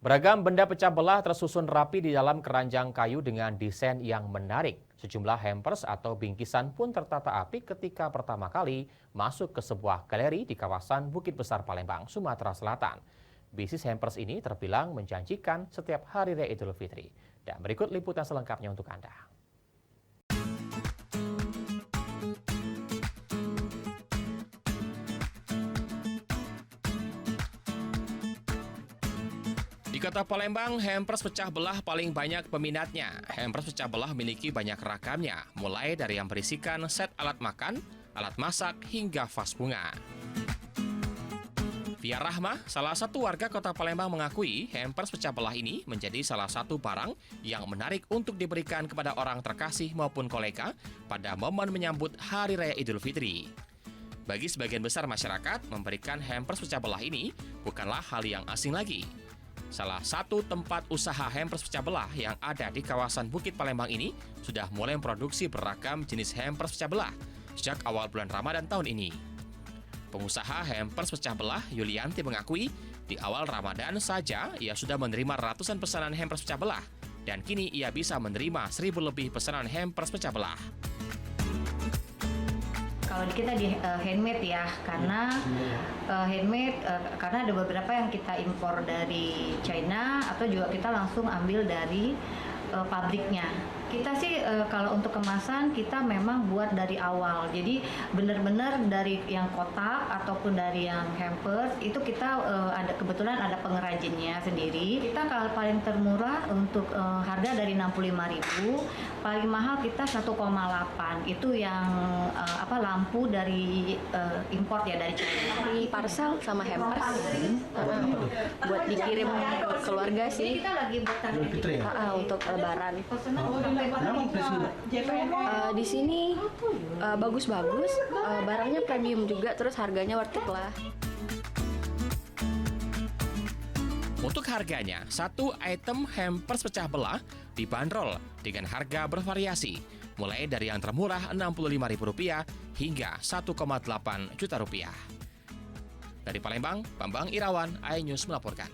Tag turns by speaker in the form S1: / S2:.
S1: Beragam benda pecah belah tersusun rapi di dalam keranjang kayu dengan desain yang menarik. Sejumlah hampers atau bingkisan pun tertata apik ketika pertama kali masuk ke sebuah galeri di kawasan Bukit Besar Palembang, Sumatera Selatan. Bisnis hampers ini terbilang menjanjikan setiap hari raya Idul Fitri. Dan berikut liputan selengkapnya untuk Anda. Di kota Palembang, hampers pecah belah paling banyak peminatnya. Hampers pecah belah memiliki banyak ragamnya, mulai dari yang berisikan set alat makan, alat masak, hingga vas bunga. Via Rahmah, salah satu warga kota Palembang mengakui hampers pecah belah ini menjadi salah satu barang yang menarik untuk diberikan kepada orang terkasih maupun kolega pada momen menyambut Hari Raya Idul Fitri. Bagi sebagian besar masyarakat, memberikan hampers pecah belah ini bukanlah hal yang asing lagi. Salah satu tempat usaha hampers pecah belah yang ada di kawasan Bukit Palembang ini sudah mulai memproduksi beragam jenis hampers pecah belah sejak awal bulan Ramadan tahun ini. Pengusaha hampers pecah belah Yulianti mengakui di awal Ramadan saja ia sudah menerima ratusan pesanan hampers pecah belah dan kini ia bisa menerima 1.000 lebih pesanan hampers pecah belah.
S2: Kalau di kita di handmade ya, karena handmade karena ada beberapa yang kita impor dari China atau juga kita langsung ambil dari pabriknya. Kita sih kalau untuk kemasan kita memang buat dari awal. Jadi benar-benar dari yang kotak ataupun dari yang hampers itu kita ada kebetulan ada pengrajinnya sendiri. Kita kalau paling termurah untuk harga dari 65.000, paling mahal kita 1,8. Itu yang lampu dari import ya dari China.
S3: Di parcel sama hampers buat dikirim ke keluarga sih.
S2: Kita lagi buat
S3: Untuk lebaran. Di sini bagus-bagus, barangnya premium juga, terus harganya worth it lah.
S1: Untuk harganya, satu item hampers pecah belah dibanderol dengan harga bervariasi, mulai dari yang termurah Rp65.000 hingga Rp1,8 juta. Dari Palembang, Bambang Irawan, iNews melaporkan.